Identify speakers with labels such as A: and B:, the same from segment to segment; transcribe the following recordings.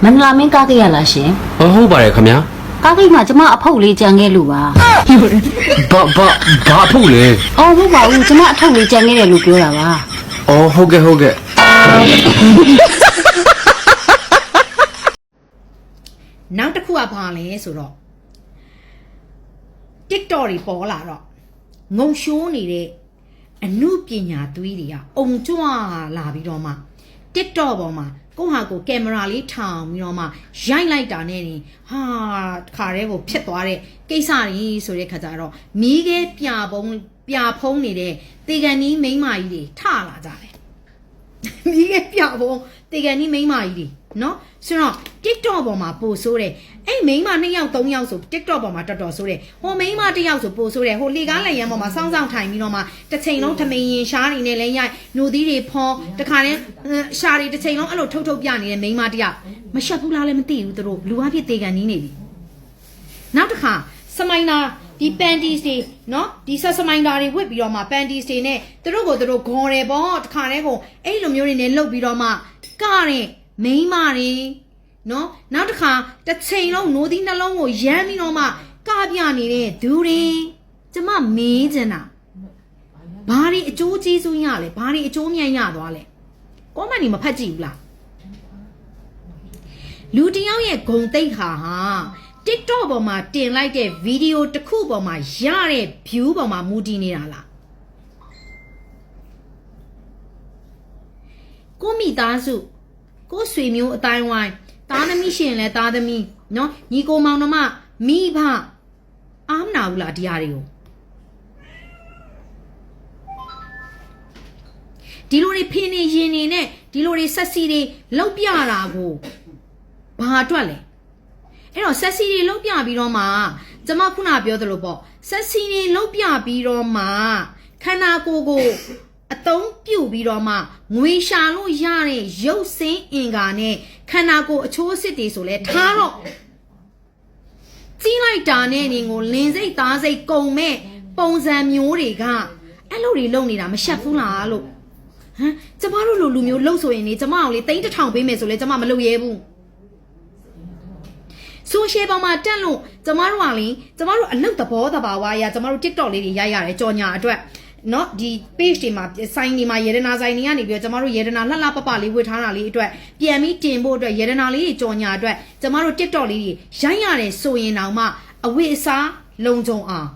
A: မန္တလာမင်းကားခဲ့ရလားရှင်
B: ဟုတ်ပါတယ်ခင်ဗျာ
A: ကားကိတ်မှာကျမအဖုတ်လေးကြံခဲ့လို့ပါ
B: ဘာဖို့လဲ
A: အော်ဟုတ်ပါဘူးကျမအထုပ်လေးကြံခဲ့တယ်လို့ပြောတာပါ
B: ဟုတ်ကဲ့
C: နောက်တစ်ခုကဘာလဲဆိုတော့ TikTok တွေပေါ်လာတော့ငုံရှိုးနေတဲ့အမှုပညာသွေးတွေကအုံကြွလာပြီးတော့မှ TikTok ပေါ်မှာကိုဟာကိုကင်မရာလေးထောင်ပြီးတော့မှရိုက်လိုက်တာနဲ့နေဟာခါရဲကိုဖြစ်သွားတဲ့ကိစ္စတွေဆိုတဲ့ခါကျတော့မီးခဲပြဖုံးနေတဲ့တေကန်နီးမိန်းမကြီးတွေထလာကြတယ်မီးခဲပြဖုံးတေကန်နီးမိန်းမကြီးတွေနော်ဆိုတော့ TikTok ပေါ်မှာပို့ဆိုးတယ်အဲ့မိန်းမ2ယောက်3ယောက်ဆို TikTok ပေါ်မှာတော်တော်ဆိုးတယ်ဟိုမိန်းမ1ယောက်ဆိုပို့ဆိုးတယ်ဟိုလေကားလက်ရန်ပေါ်မှာစောင်းထိုင်ပြီးတော့မှတစ်ချိန်လုံးထမင်းရင်ရှားနေနဲ့လဲရိုက်နှုတ်သီးတွေဖော်တခါတည်းရှားတွေတစ်ချိန်လုံးအဲ့လိုထုတ်ပြနေတဲ့မိန်းမ1ယောက်မရှက်ဘူးလားလည်းမသိဘူးသူတို့လူအဖြစ်တေကန်နီးနေပြီနောက်တစ်ခါစမိုင်းနာဒီ panties တွေနော်ဒီဆက်စမိုင်းတာတွေဝတ်ပြီးတော့မှ panties တွေနဲ့သူတို့ကိုသူတို့ဂေါ်တယ်ပေါ့တခါတည်းကိုအဲ့လိုမျိုးတွေနဲ့လှုပ်ပြီးတော့မှကတဲ့မိန်းမတွေနော်နောက်တစ်ခါတစ်ချိန်လုံးနိုးသီးနှလုံးကိုရမ်းပြီးတော့မှကပြနေတဲ့သူတွေကျမမေးချင်တာဘာတွေအကျိုးကျေးဇူးရလဲဘာတွေအကျိုးမြန်ရသွားလဲကောမန်ဒီမဖတ်ကြည့်ဘူးလားလူတယောက်ရဲ့ဂုံတိတ်ခါဟာ TikTok ပေါ်မှာတင်လိုက်တဲ့ဗီဒီယိုတစ်ခုပေါ်မှာရတဲ့ view ပေါ်မှာမူတည်နေတာလားကိုမိသားစုကိုဆွေမျိုးအတိုင်းဝိုင်းသားသမီးရှင်လဲသားသမီးနော်ညီကိုမောင်နှမမိဘအားမနာဘူးလားတရားတွေကိုဒီလိုတွေဖင်းနေရင်နေနဲ့ဒီလိုတွေဆက်စီတွေလောက်ပြတာကိုဘာအတွက်လဲအဲ့တော့ဆက်စီတွေလောက်ပြပြီးတော့မှကျွန်မခုနပြောသလိုပေါ့ဆက်စီတွေလောက်ပြပြီးတော့မှခန္ဓာကိုယ်ကိုအတုံးပြုတ်ပြီးတော့မှငွေရှာလို့ရတဲ့ရုပ်စင်းအင်္ဂါနဲ့ခန္ဓာကိုယ်အချိုးအစစ်တွေဆိုလဲထားတော့ကြီးလိုက်တာနဲ့နေကိုလင်းစိတ်သားစိတ်ကုံမဲ့ပုံစံမျိုးတွေကအဲ့လိုတွေလုပ်နေတာမရှက်ဘူးလားလို့ဟမ်ကျမတို့လူမျိုးလှုပ်ဆိုရင်နေကျမအောင်လေ3000ပေးမယ်ဆိုလဲကျမမလုပ်ရဲဘူးဆိုရှယ်ပေါ်မှာတက်လို့ကျမတို့ကလေကျမတို့အလုတ်သဘောတဘာဝအရာကျမတို့ TikTok လေးတွေရိုက်ရတယ်ကြော်ညာအတွက်နော်ဒီ page တွေမှာဆိုင်တွေမှာယေဒနာဆိုင်တွေကနေပြီးတော့ကျမတို့ယေဒနာလှပလေးဝေထားတာလေးအတွက်ပြန်ပြီးတင်ဖို့အတွက်ယေဒနာလေးတွေကြော်ညာအတွက်ကျမတို့ TikTok လေးတွေရိုက်ရတယ်ဆိုရင်တောင်မှအဝိအစားလုံခြုံအောင်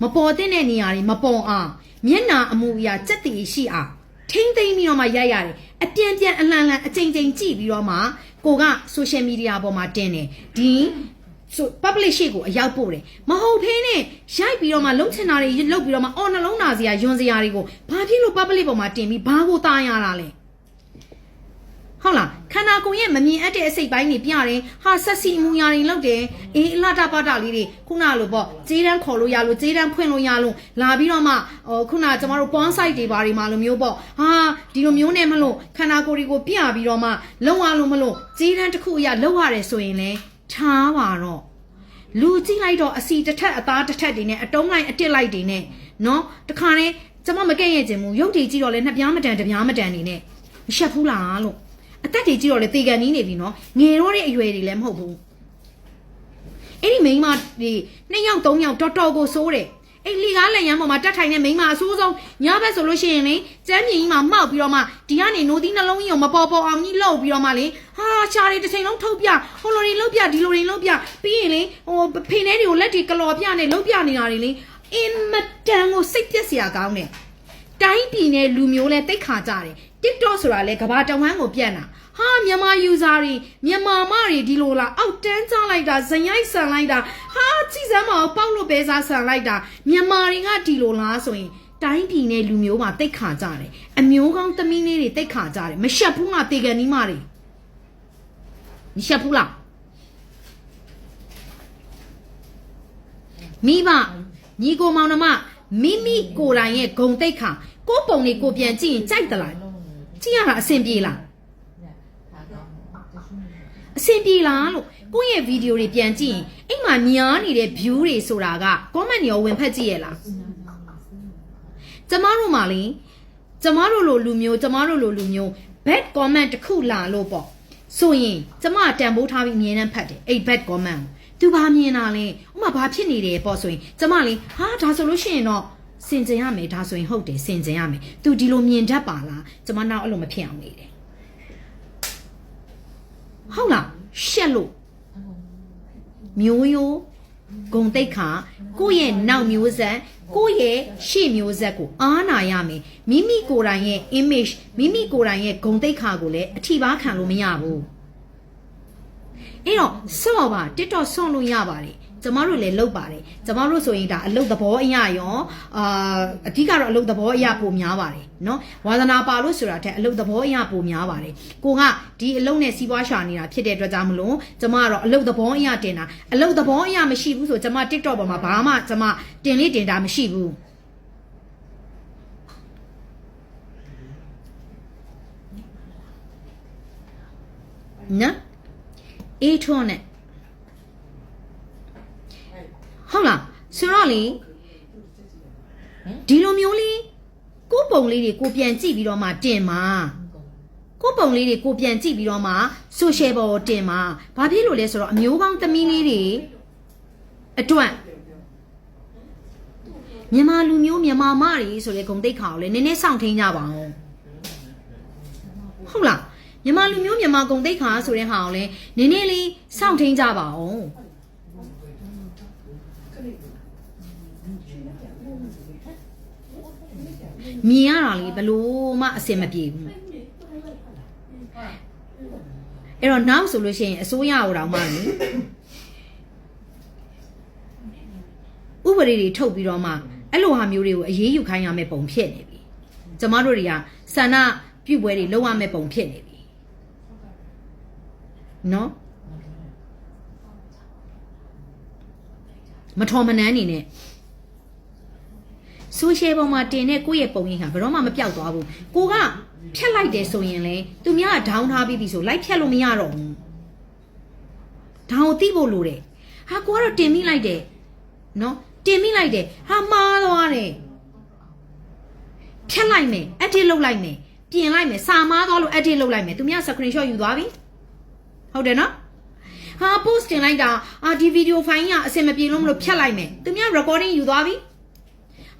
C: မပေါ်တဲ့နေရာတွေမပေါ်အောင်မျက်နာအမူအရာစက်တည်ရှိအောင်ထိမ့်သိမ့်ပြီးတော့မှရိုက်ရတယ်အပြန်အလှန်အချိန်ကြည့်ပြီးတော့မှကိုက social media ပေါ်မှာတင်တယ်ဒီဆို publish ကိုအရောက်ပို့တယ်မဟုတ်ဖ ೇನೆ ရိုက်ပြီးတော့မှလုံးချင်တာတွေလုတ်ပြီးတော့မှအော်နှလုံးသားစရာယွန်စရာတွေကိုဘာဖြစ်လို့ public ပေါ်မှာတင်ပြီးဘာကိုတားရတာလဲဟုတ်လားခန္ဓာကိုယ်ရဲ့မမြင်အပ်တဲ့အစိတ်ပိုင်းတွေပြတယ်ဟာဆက်စီအမူအရာတွေလောက်တယ်အေးအလှတာပါတာလေးတွေခုနလိုပေါ့ဂျေးတန်းခေါ်လို့ရလို့ဂျေးတန်းဖွင့်လို့ရလို့လာပြီးတော့မှခုနကျမတို့ porn site တွေဘာတွေမှာလိုမျိုးပေါ့ဟာဒီလိုမျိုးနဲ့မလို့ခန္ဓာကိုယ်တွေကိုပြပြီးတော့မှလုံရလို့မလို့ဂျေးတန်းတစ်ခုအရာလောက်ရတယ်ဆိုရင်လေထားပါတော့လူကြည့်လိုက်တော့အစီတစ်ထက်အသားတစ်ထက်တွေနဲ့အတုံးလိုက်အတစ်လိုက်တွေနဲ့နော်တခါနဲ့ကျမမကဲ့ရဲ့ခြင်းမူရုပ်တည်ကြည့်တော့လေနှစ်ပြားမတန်တစ်ပြားမတန်နေနဲ့မရှက်ဘူးလားလို့အသက်တွေကြည့်တော့လေတေကန်နီးနေပြီနော်ငယ်တော့တဲ့အရွယ်တွေလည်းမဟုတ်ဘူးအဲ့ဒီမိန်းမတွေ2ယောက်3ယောက်တော်တော်ကိုစိုးတယ်အဲ့လီကားလက်ရန်ပေါ်မှာတက်ထိုင်တဲ့မိန်းမအဆိုးဆုံးညဘက်ဆိုလို့ရှိရင်လေကျမ်းမြင်ကြီးမှာမှောက်ပြီးတော့မှဒီကနေနိုးသီးနှလုံးကြီးကိုမပေါ်အောင်ကြီးလှုပ်ပြီးတော့မှလေဟာရှားတွေတစ်ချိန်လုံးထုတ်ပြဟိုလိုတွေလှုပ်ပြဒီလိုတွေလှုပ်ပြပြီးရင်လေဟိုဖိနေတွေကိုလက်တွေကလော်ပြနဲ့လှုပ်ပြနေတာတွေလေအင်မတန်ကိုစိတ်ပြက်စရာကောင်းတယ်တိုင်းပြည်နဲ့လူမျိုးလဲတိတ်ခါကြတယ် TikTok ဆိုတာလဲကဘာတဝမ်းကိုပြန့်တာဟာမြန်မာ user တွေမြန်မာမတွေဒီလိုလားအောက်တန်းချလိုက်တာဇညိုက်ဆန်လိုက်တာဟာကြည်စမ်းမအောင်ပေါက်လို့ပဲစားဆန်လိုက်တာမြန်မာတွေကဒီလိုလားဆိုရင်တိုင်းပြည်နဲ့လူမျိုးမှာတိတ်ခါကြတယ်အမျိုးကောင်းသမီးလေးတွေတိတ်ခါကြတယ်မရှက်ဘူးလားတေကန်နီးမတွေမရှက်ဘူးလားမိဘညီကိုမောင်နှမမိမိကိုယ်တိုင်ရဲ့ဂုံတိတ်ခါကိုပုံလေးကိုပြန်ကြည့်ရင်ကြိုက်သလားကြည့်ရတာအဆင်ပြေလားအဆင်ပြေလားလို့ကိုယ့်ရဲ့ဗီဒီယိုတွေပြန်ကြည့်ရင်အိမ်မှာများနေတဲ့ view တွေဆိုတာက comment တွေရောဝင်ဖက်ကြည့်ရလားကျမတို့မှလေကျမတို့လိုလူမျိုး bad comment တစ်ခုလာလို့ပေါ့ ဆိုရင်ကျမတန်ဖိုးထားပြီးအမြင်နဲ့ဖတ်တယ်အဲ့ bad comment သူဘာမြင်တာလဲဥမာဘာဖြစ်နေတယ်ပေါ့ဆိုရင်ကျမလေးဟာဒါဆိုလို့ရှိရင်တော့စင်ကြင်ရမယ်ဒါဆိုရင်ဟုတ်တယ်စင်ကြင်ရမယ်သူဒီလိုမြင်တတ်ပါလားကျမနောက်အဲ့လိုမဖြစ်အောင်နေတယ်ဟုတ်လားရှက်လို့မျိုးရိုးဂုံတိတ်ခါကိုယ့်ရဲ့နောက်မျိုးဆက်ကိုယ့်ရဲ့ရှေ့မျိုးဆက်ကိုအားနာရမယ်မိမိကိုယ်တိုင်ရဲ့ image မိမိကိုယ်တိုင်ရဲ့ဂုံတိတ်ခါကိုလည်းအထီးပါခံလို့မရဘူးအဲ့တော့ဆော့ပါ TikTok ဆော့လို့ရပါတယ်ကျမတို့လည်းလုပ်ပါတယ်ကျမတို့ဆိုရင်ဒါအလုပ်သဘောအရာရောအဓိကတော့အလုပ်သဘောအရာပိုများပါတယ်เนาะဝါသနာပါလို့ဆိုတာတဲ့အလုပ်သဘောအရာပိုများပါတယ်ကိုကဒီအလုပ်နဲ့စီးပွားရှာနေတာဖြစ်တဲ့အတွက်ကြောင့်မလို့ကျမကတော့အလုပ်သဘောအရာတင်တာအလုပ်သဘောအရာမရှိဘူးဆိုကျမ TikTok ပေါ်မှာဘာမှကျမတင်လေးတင်တာမရှိဘူးနော်အေးထွန်းနဲ့ဟုတ်လားဆိုတော့လေဒီလိုမျိုးလေးကိုပုံလေးတွေကိုပြန်ကြည့်ပြီးတော့မှတင်မှာကိုပုံလေးတွေကိုပြန်ကြည့်ပြီးတော့မှ social ပေါ်တင်မှာဘာဖြစ်လို့လဲဆိုတော့အမျိုးကောင်းသမီးလေးတွေအတွက်မြန်မာလူမျိုးမြန်မာမတွေဆိုတဲ့ဂုံတိတ်ခါကိုလည်းနည်းနည်းစောင့်ထိန်ကြပါအောင်ဟုတ်လားမြန်မာလူမျိုးမြန်မာဂုံတိတ်ခါဆိုတဲ့ဟာကိုလည်းနည်းနည်းလေးစောင့်ထိန်ကြပါအောင်မြင်ရတာလေဘလို့မှအဆင်မပြေဘူးအဲ့တော့နောက်ဆိုလို့ရှိရင်အစိုးရဟိုတောင်မှလေဥပဒေတွေထုတ်ပြီးတော့မှအဲ့လိုဟာမျိုးတွေကိုအရေးယူခိုင်းရမယ့်ပုံဖြစ်နေပြီကျမတို့တွေကဆန္ဒပြုပွဲတွေလုပ်ရမယ့်ပုံဖြစ်နေပြီနော်မထော်မနှမ်းနေနဲ့ဆိုရှယ်ပေါ်မှာတင်တဲ့ကိုယ့်ရဲ့ပုံရိပ်ဟာဘယ်တော့မှမပြောက်သွားဘူးကိုကဖြတ်လိုက်တယ်ဆိုရင်လေသူများကဒေါင်းထားပြီးပြီဆိုလိုက်ဖြတ်လို့မရတော့ဘူးဒေါင်းကိုသိဖို့လိုတယ်ဟာကိုကတော့တင်မိလိုက်တယ်နော်တင်မိလိုက်တယ်ဟာမှားသွားတယ်ဖြတ်လိုက်မယ် edit လုပ်လိုက်မယ်ပြင်လိုက်မယ်စာမားသွားလို့ edit လုပ်လိုက်မယ်သူများ screenshot ယူသွားပြီဟုတ်တယ်နော်ဟာ post တင်လိုက်တာဒီ video file ကအဆင်မပြေလို့မလို့ဖြတ်လိုက်မယ်သူများ recording ယူသွားပြီ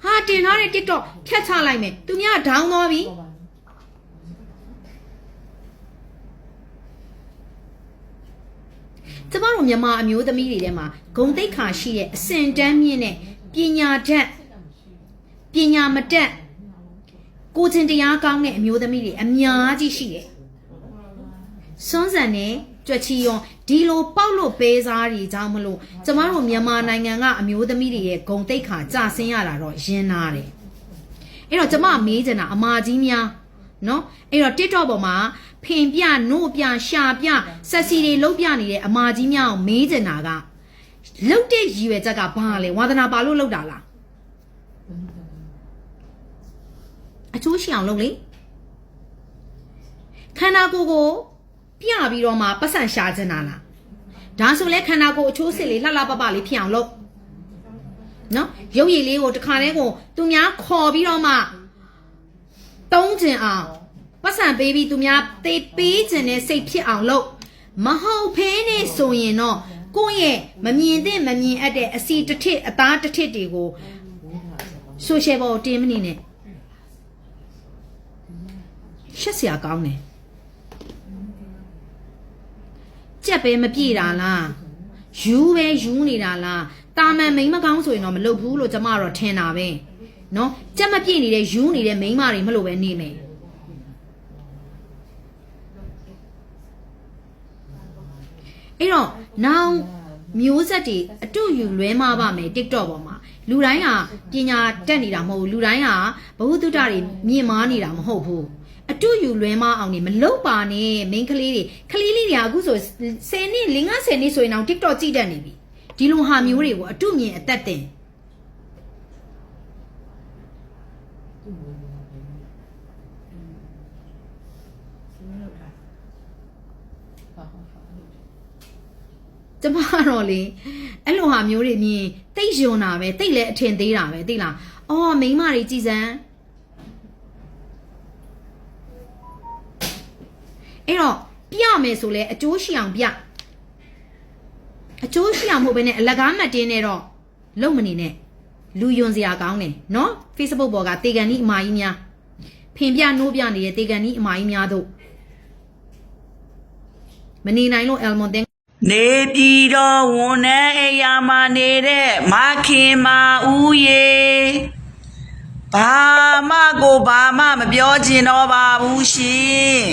C: ဟာတင်ထားတဲ့ TikTok ဖြတ်ချလိုက်မယ်သူများဒေါင်းသွားပြီကျမတို့မြန်မာအမျိုးသမီးတွေထဲမှာဂုံတိတ်ခါရှိတဲ့အစင်တန်းမြင့်တဲ့ပညာတတ်ပညာမတတ်ကိုချင်းတရားကောင်းတဲ့အမျိုးသမီးတွေအများကြီးရှိတယ်စွန်းစံနဲ့ကြွက်ချီရွန်ဒီလိုပေါက်လို့ပေးစားတွေကြောင့်မလို့ကျမတို့မြန်မာနိုင်ငံကအမျိုးသမီးတွေရဲ့ဂုံတိတ်ခါကြဆင်းရတာတော့ရင်းနာတယ်အဲ့တော့ကျမမေးချင်တာအမကြီးများနော်အဲ့တော့ TikTok ပေါ်မှာဖင်ပြနို့ပြရှာပြဆက်စီတွေလုံးပြနေတဲ့အမကြီးများကိုမေးချင်တာကလုတ်တဲ့ရည်ရွယ်ချက်ကဘာလဲဝါသနာပါလို့လုတ်တာလားအချိုးရှိအောင်လုပ်လေခန္ဓာကိုယ်ကိုပြပြီးတော့မှပတ်စံရှာချင်တာလားဒါဆိုလဲခန္ဓာကိုယ်အချိုးစစ်လေးလှလှပပလေးဖြစ်အောင်လုပ်နော်ရုပ်ရည်လေးကိုတစ်ခါတည်းကိုသူများခေါ်ပြီးတော့မှတုံးကျင်အောင်ပတ်စံပေးပြီးသူများသေပေးကျင်တဲ့စိတ်ဖြစ်အောင်လုပ်မဟုတ်ဖဲနဲ့ဆိုရင်တော့ကိုယ့်ရဲ့မမြင်သင့်မမြင်အပ်တဲ့အစီတစ်ထစ်အသားတစ်ထစ်တွေကို social ပေါ်တင်မနေနဲ့ရှက်စရာကောင်းတယ်ကြက်ပဲမပြေတာလားယူပဲယူနေတာလားတာမန်မိန်းမကောင်းဆိုရင်တော့မလုပ်ဘူးလို့ကျမတော့ထင်တာပဲနော်ကြက်မပြေနေတဲ့ယူနေတဲ့မိန်းမတွေမလို့ပဲနေမယ်အဲ့တော့နောက်မျိုးဆက်တွေအတူယူလွဲမပါမယ် TikTok ပေါ်မှာလူတိုင်းဟာပညာတက်နေတာမဟုတ်ဘူးလူတိုင်းဟာဘဝတုဒ္ဒတွေမြင့်မားနေတာမဟုတ်ဘူးအတူယူလွဲမအောင်နေမလုပ်ပါနဲ့မိန်းကလေးတွေကအခုဆို10နှစ်50နှစ်ဆိုရင်တော့ TikTok ကြည့်တတ်နေပြီဒီလိုဟာမျိုးတွေကိုအတူမြင်အသက်တင်ကျမတော့လေအဲ့လိုဟာမျိုးတွေမြင်တိတ်ယွန်တာပဲတိတ်လည်းအထင်သေးတာပဲသိလားအော်မိန်းမတွေကြည်စမ်းအဲ့တော့ပ ပြမယ်ဆိုလဲအကျိုးရှိအောင်ပြအကျိုးရှိအောင်မဟုတ်ဘဲနဲ့အလကားမှတ်တင်းနဲ့တော့လုံမနေနဲ့လူယွန်စရာကောင်းတယ်နော် Facebook ပေါ်ကတေကန်ကြီးအမာကြီးများဖင်ပြနိုးပြနေတဲ့တေကန်ကြီးအမာကြီးများတို့မနေနိုင်လို့ Elmon တင်
D: နေပြည်တော်ဝန်ထမ်းအိယာမှာနေတဲ့မခင်မဦးရေဘာမှမပြောချင်တော့ပါဘူးရှင်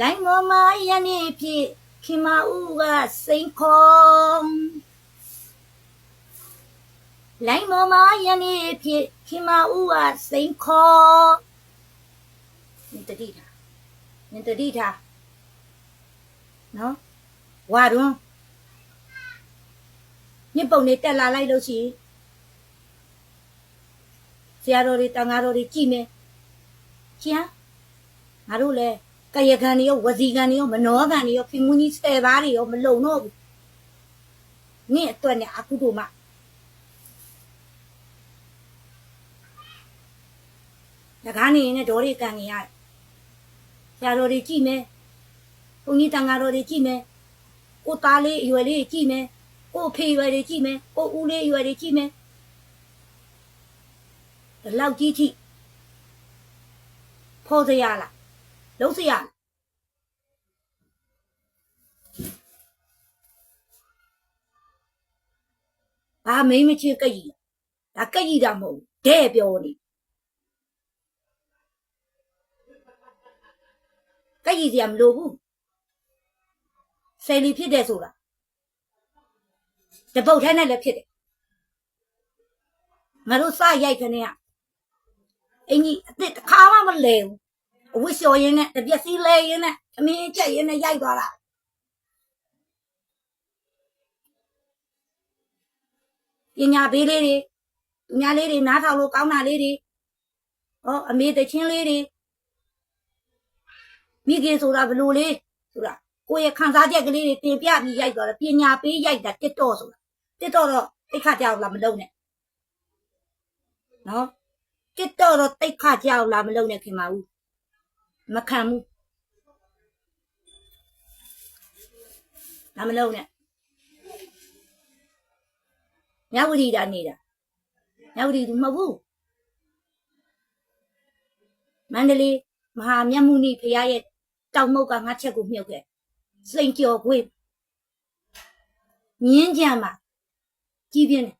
E: လိုင်းမော်မရနေဖြစ်ခင်မဦးကစိန်ခေါ်လိုင်းမော်မရနေဖြစ်ခင်မဦးကစိန်ခေါ်မင်းတတိထားနော်ဝါတွန်းမြစ်ပုံနေတက်လာလိုက်လို့ရှိဆရာတော်တွေတန်ဃာတော်တွေကြည့်မယ်ကျန်ငါတို့လည်းကရခံတွေရောဝစီခံတွေရောမနောခံတွေရောဖင်မူကြီး10ပါးတွေရောမလုံတော့ဘူးနင့်အတွက်နဲ့အခုတို့မှလကားနေနဲ့ဒေါ်တွေကန်နေရတယ်ဆရာတော်တွေကြည့်မယ်ဘုန်းကြီးတန်ဃာတော်တွေကြည့်မယ်ကိုသားလေးအရွယ်လေးကြည့်မယ်ကိုဖေရွယ်တွေကြည့်မယ်ကိုဦးလေးအရွယ်တွေကြည့်မယ်ဒီလောက်ကြီးထိဖော်စရာလားလုံးစရာဘာမင်းမချစ်ကြည်ဒါကြည်တာမဟုတ်တဲ့ပြောနေကြည်စရာမလိုဘူးဆယ်လီဖြစ်တယ်ဆိုတာတပုတ်ထဲနဲ့လည်းဖြစ်တယ်ငါတို့စရိုက်ခနဲ့ကအင်ကြီးအစ်တစ်ခါမှမလဲဘူးအဝစ်လျှော်ရင်းနဲ့တပြက်စီးလဲရင်းနဲ့အမင်းချက်ရင်းနဲ့ရိုက်သွားတာပညာပေးလေးတွေသူများလေးတွေနားထောင်လို့ကောင်းတာလေးတွေဟောအမေတချင်းလေးတွေမိခင်ဆိုတာဘလို့လေးဆိုတာကိုယ့်ရဲ့ခံစားချက်ကလေးတွေတင်ပြပြီးရိုက်သွားတယ်ပညာပေးရိုက်တာတစ်တော့ဆိုတာတစ်တော့တိတ်ခါကြောက်လာမလုံးနဲ့နော်တစ်တော့တိတ်ခါကြောက်လာမလုံးနဲ့ခင်မဦးမခံဘူးလာမလုံးနဲ့ညဝရီတာနေတာညဝရီသူမဟုတ်ဘူးမန္တလေးမဟာမြတ်မုနိဖရာရဲ့တောင်မုတ်ကငါချက်ကိုမြုပ်ခဲ့စိန်ကြော်ခွေးမြင်းကြံမှာကြီးပြင်းတယ်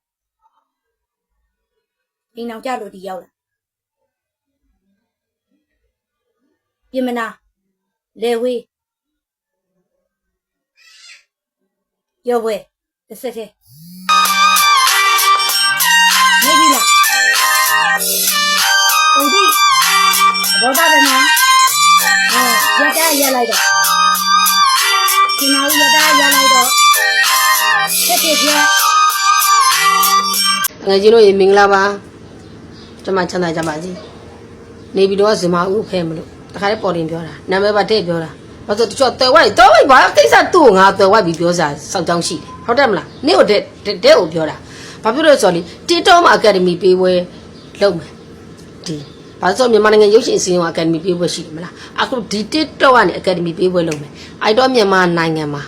E: အိမ်အောင်ကြလို့ဒီရောက်လာပြင်မနာလေဝေးရောဝဲတစ်စက်သေးနေပြီလားဦးဒီဘောတာတယ်နော်ရတာရလိုက်တော့ဒီနောက်ရတာရလိုက်တော့ဆက်ပြပြ
B: ငယ်ချင်းတို့ရေမင်္ဂလာပါကျမချမ်းသာကြပါစေနေပြီးတော့ဇင်မာဦးဖဲမလို့တခါလေးပေါ်တင်ပြောတာနာမည်ပါတဲ့ပြောတာဘာလို့တချို့တော်ဝိုက်ဘာကိစ္စသူ့ငါတော်ဝိုက်ပြီးပြောစားစောက်ကြောင်းရှိတယ်ဟုတ်တယ်မလားနေ့ကိုတဲ့ကိုပြောတာဘာဖြစ်လို့ဆိုတော့လေတီတောမှာအကယ်ဒမီပေးပွဲလုပ်မယ်ဒီဘာလို့ဆိုမြန်မာနိုင်ငံရုပ်ရှင်အစည်းအဝေးအကယ်ဒမီပေးပွဲရှိတယ်မလားအခုဒီတီတောကနေအကယ်ဒမီပေးပွဲလုပ်မယ်အဲ့တော့မြန်မာနိုင်ငံမှာ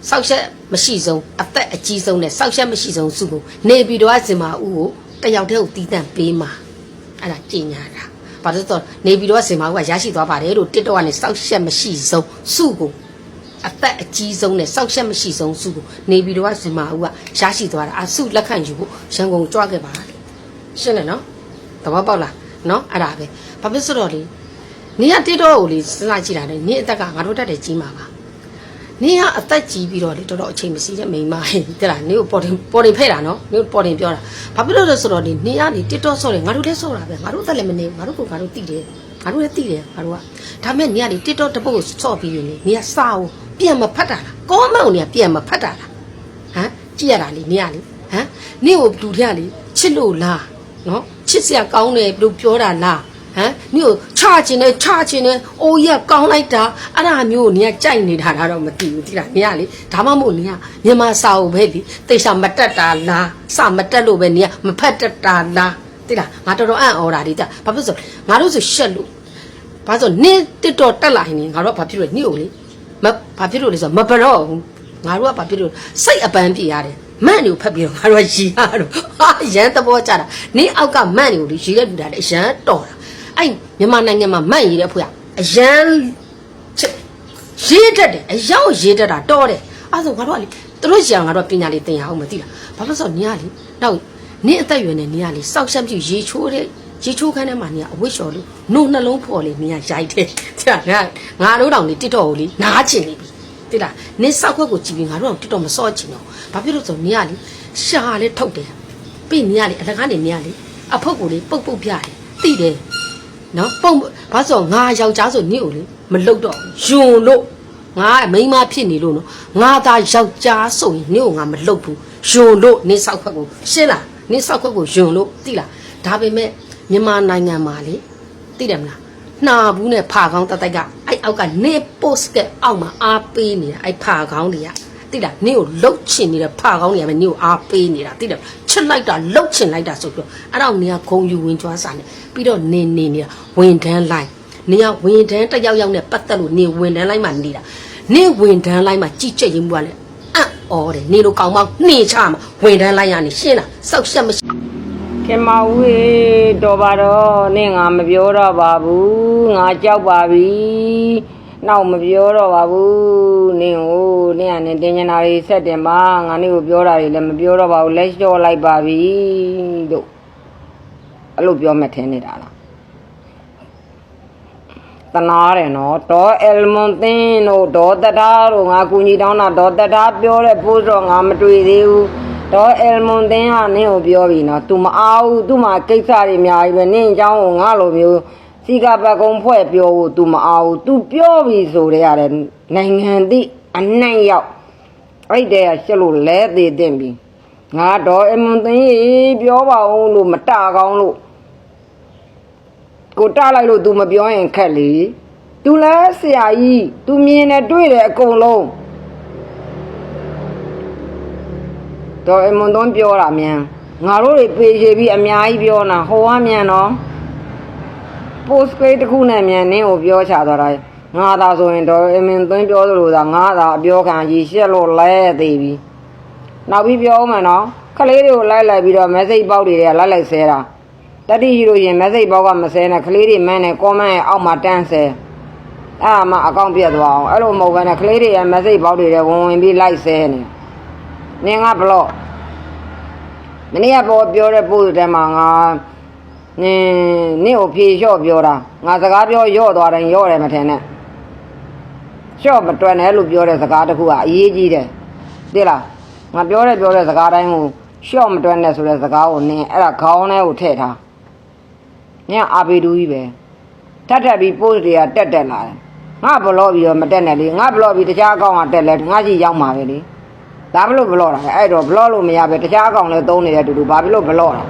B: စောက်ချက်မရှိဆုံးအသက်အကြီးဆုံးနဲ့စောက်ချက်မရှိဆုံးစုကိုနေပြီးတော့ဇင်မာဦးကိုတယောက်တည်းကိုတီးတန့်ပေးမှာအဲ့ဒါကြင်ညာတာဘာလို့ဆိုတော့နေပြီးတော့ဇင်မာဦးကရရှိသွားပါတယ်လို့တစ်တော့ကနေစောက်ချက်မရှိဆုံးစုကိုအသက်အကြီးဆုံးနဲ့စောက်ချက်မရှိဆုံးစုကိုနေပြီးတော့ဇင်မာဦးကရရှိသွားတာအစုလက်ခံယူဖို့ရန်ကုန်ကြွခဲ့ပါရှင်းတယ်နော်သဘောပေါက်လားနော်အဲ့ဒါပဲဘာဖြစ်ဆိုတော့လေနေကတစ်တော့ကိုလေစဉ်းစားကြည့်တာလေနေအသက်ကငါတို့တက်တယ်ကြီးမှာပါနေကအသက်ကြီးပြီးတော့လေတော်တော်အချိန်မရှိတဲ့မိန်းမတဲ့လားနေကိုပေါ်တင်ဖဲ့တာနော်နေကိုပေါ်တင်ပြောတာဘာဖြစ်လို့လဲဆိုတော့ဒီနေကနေတစ်တော့ဆော့တယ်ငါတို့လည်းဆော့တာပဲငါတို့အသက်လည်းမနေငါတို့ကသိတယ်ငါတို့လည်းသိတယ်ငါတို့ကဒါမဲ့နေကနေတစ်တော့တပုတ်ကိုဆော့ပြီးနေနေကစာကိုပြန်မဖတ်တာလားကောမောင်နေကပြန်မဖတ်တာလားဟမ်ကြည့်ရတာလေနေကလေဟမ်နေကိုတူထရလေချစ်လို့လားနော်ချစ်စရာကောင်းတယ်ဘလို့ပြောတာလားဟမ်နေကိုချချင်တယ်အိုးရကောင်းလိုက်တာအဲ့ဒါမျိုးကိုနေကကြိုက်နေတာတော့မသိဘူးတိလားနေကလေဒါမှမဟုတ်နေကမြန်မာစာအုပ်ပဲလေတေချာမတက်တာလားစာမတက်လို့ပဲနေကမဖတ်တက်တာလားတိလားငါတော်တော်အံ့ဩတာဒီတာဘာဖြစ်ဆိုငါတို့ဆိုရှက်လို့ဘာဆိုနင်းတစ်တော်တက်လာရင်ငါတို့ကဘာဖြစ်လို့နေကိုလေ ဘာဖြစ်လို့လဲဆိုတော့မပတော့ဘူးငါတို့ကဘာဖြစ်လို့စိတ်အပန်းပြေရတယ်မန့်တွေကိုဖက်ပြီးတော့ငါတို့ကရီရတော့ဟာရန်သဘောကျတာနင်းအောက်ကမန့်တွေကိုရီတဲ့လူတာလေအရန်တော်တာအဲ့မြန်မာနိုင်ငံမှာမန့်ရီတဲ့ဖွေအရန်ရေးတတ်တယ်အရောက်ရေးတတ်တာတော်တယ်အဲ့ဆိုငါတို့ကလေသူတို့ရံငါတို့ပညာလေးသင်ရအောင်မသိလားဘာလို့ဆိုနင်းကလေတော့နင်းအသက်ရွယ်နေနင်းကလေစောက်ရှက်ပြရေချိုးတဲ့ရေချိုးခန်းထဲမှာနင်းကအဝတ်လျှော်လို့နှုတ်နှလုံးဖော်လေနင်းကရိုက်တယ်တဲ့ငါတို့တောင်လေတစ်တော့ကိုလေနားချင်နေပြီတိလားနင်းစောက်ခွက်ကိုကြည့်ပြီးငါတို့တော့တစ်တော့မစော့ချင်တော့ဘာဖြစ်လို့ဆိုနင်းကလေရှာလေးထုတ်တယ်ပြီးနင်းကလေအလကားနေနင်းကလေအဖုတ်ကိုလေပုတ်ပုတ်ပြတယ်တိတယ်နော်ပုံဘာဆိုငါယောက်ျားဆိုနင်းကိုလေမလုတော့ယွန်လို့ငါမိန်းမဖြစ်နေလို့နော်ငါသာယောက်ျားဆိုရင်နင်းကိုငါမလုဘူးယွန်လို့နင်းစောက်ခွက်ကိုရှင်းလားနင်းစောက်ခွက်ကိုယွန်လို့တိလားဒါပေမဲ့မြန်မာနိုင်ငံမှာလေသိတယ်မလားနှာဘူးနဲ့ဖာကောင်းတတိုက်ကအဲ့အောက်ကနေ post ကအောက်မှာအားပေးနေတာအဲ့ဖာကောင်းတွေကသိလားနင်းကိုလှုပ်ချင်နေတဲ့ဖာကောင်းတွေကပဲနင်းကိုအားပေးနေတာသိတယ်ချစ်လိုက်တာလှုပ်ချင်လိုက်တာဆိုပြီးတော့အဲ့တော့နင်းကဂုံယူဝင်ကြွားစားနေပြီးတော့နေနေတာဝင်တန်းလိုက်နင်းကဝင်တန်းတစ်ယောက်ယောက်နဲ့ပတ်သက်လို့နင်းဝင်တန်းလိုက်မှနေတာနင်းဝင်တန်းလိုက်မှကြည်ကြက်ရင်ဘူးကလည်းအံ့ဩတယ်နင်းတို့ကောင်းမောင်းနှင်ချမှာဝင်တန်းလိုက်ရနေရှင်းလားစောက်ရှက်မရှိ
D: ခင်မဦးရေတော်ပါတော့နင့်ငါမပြောတော့ပါဘူးငါကြောက်ပါပြီနောက်မပြောတော့ပါဘူးနင့်ကိုနင့်ကနေတင်နေတာတွေဆက်တင်ပါငါနင့်ကိုပြောတာတွေလည်းမပြောတော့ပါဘူးလက်လျှော့လိုက်ပါပြီတို့အဲ့လိုပြောမှထင်နေတာလားတနာတယ်နော်ဒေါ်အယ်မွန်သင်းတို့ဒေါ်တတားတို့ငါကူညီတောင်းတာဒေါ်တတားပြောတဲ့ပို့တော့ငါမတွေ့သေးဘူးဒေါ်အယ်မွန်သင်းကနင့်ကိုပြောပြီနော် तू မအားဘူး तू မှာကိစ္စတွေအများကြီးပဲနင့်အကြောင်းကိုငါလိုမျိုးစီကပတ်ကုံဖွဲ့ပြောဖို့ तू မအားဘူး तू ပြောပြီဆိုတဲ့ရတယ်နိုင်ငံသည့်အနှံ့ရောက်အဲ့တဲ့ရှက်လို့လဲသေးတင်ပြီငါဒေါ်အယ်မွန်သင်းပြောပါဦးလို့မတကောင်းလို့ကိုတလိုက်လို့ तू မပြောရင်ခက်လေ तू လဲဆရာကြီး तू မြင်တယ်တွေ့တယ်အကုန်လုံးတော့အမွန်သွန်းပြောတာမြန်ငါတို့တွေပေချေပြီးအများကြီးပြောနာဟိုကမြန်နော် post grade တစ်ခုနဲ့မြန်နင်းကိုပြောချသွားတာငါသာဆိုရင်တော့အမွန်သွန်းပြောသလိုသာငါသာအပြောခံကြီးရှက်လို့လဲသေးပြီနောက်ပြီးပြောမှနော်ခလေးတွေကိုလိုက်ပြီးတော့ message ပေါက်တွေကလိုက်ဆဲတာတတိရှိလို့ရင် message ပေါက်ကမဆဲနဲ့ခလေးတွေမန်းနဲ့ comment ရဲ့အောက်မှာတန်းဆဲအဲ့ဒါမှအကောင့်ပြတ်သွားအောင်အဲ့လိုမဟုတ်ဘဲနဲ့ခလေးတွေရဲ့ message ပေါက်တွေဝင်ပြီးလိုက်ဆဲနေနင်ကဘလော့မနေ့ကပေါ်ပြောတဲ့ပို့တဲ့မှာငါနင်ကိုဖြေလျှော့ပြောတာငါစကားပြောရော့သွားတယ်ရော့တယ်မထင်နဲ့လျှော့မတွက်နဲ့လို့ပြောတဲ့စကားတစ်ခုကအရေးကြီးတယ်သိလားငါပြောတဲ့စကားတိုင်းကိုလျှော့မတွက်နဲ့ဆိုတဲ့စကားကိုနင်အဲ့ဒါခေါင်းထဲကိုထည့်ထားနင်ကအာပေတူကြီးပဲထပ်ပြီးပို့တွေကတက်လာတယ်ငါဘလော့ပြီးတော့မတက်နဲ့လေငါဘလော့ပြီးတခြားအကောင့်ကတက်လဲငါကြီးရောက်မှာပဲလေဒါဘလို့ဘလော့တာအဲ့တော့ဘလော့လို့မရပဲတခြားအကောင်လည်းသုံးနေတဲ့အတူတူဘာဖြစ်လို့ဘလော့တာ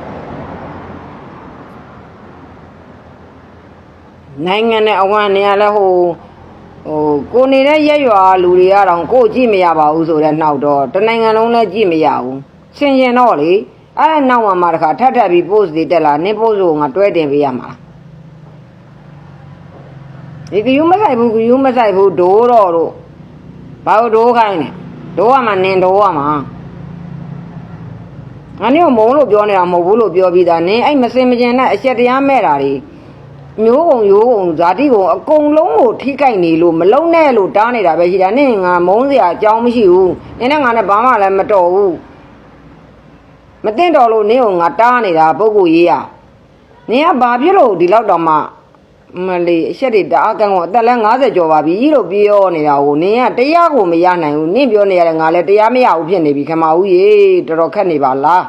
D: နိုင်ငံနဲ့အဝမ်းနေရလဲဟိုကိုနေတဲ့ရက်ရွာလူတွေကတော့ကိုကြည့်မရပါဘူးဆိုတဲ့နောက်တော့တနိုင်ငံလုံးလည်းကြည့်မရဘူးဆင်ရင်တော့လေအဲ့ဒါနောက်မှတခါထပ်ပြီး post တွေတက်လာနင်း post ကိုငါတွဲတင်ပေးရမှာဒီကယူမဆိုင်ဘူးဒိုးတော့တို့ဘာလို့ဒိုးခိုင်းနေဒိုးရမှာနင်ဒိုးရမှာငါနေမုံလို့ပြောနေတာမဟုတ်ဘူးလို့ပြောပြီးသားနင်အဲ့မစင်မကျင်နဲ့အချက်တရားမဲ့တာတွေမျိုးကုံရိုးကုံဇာတိကုံအကုန်လုံးကိုထိကြိုက်နေလို့မလုံးနဲ့လို့တားနေတာပဲရှိတာနင်ငါမုံစရာအကြောင်းမရှိဘူးနင်နဲ့ငါနဲ့ဘာမှလည်းမတော်ဘူးမသိတော်လို့နင်ကိုငါတားနေတာပုဂ္ဂိုလ်ရေးရနင်ကဘာဖြစ်လို့ဒီလောက်တော့မှမလေးအချက်တွေတအားကန်းကိုအသက်လဲ90ကျော်ပါပြီလို့ပြောနေတာကိုနင်ကတရားကိုမရနိုင်ဘူးနင်ပြောနေရတယ်ငါလည်းတရားမရဘူးဖြစ်နေပြီခမဦးရေတော်တော်ခက်နေပါလား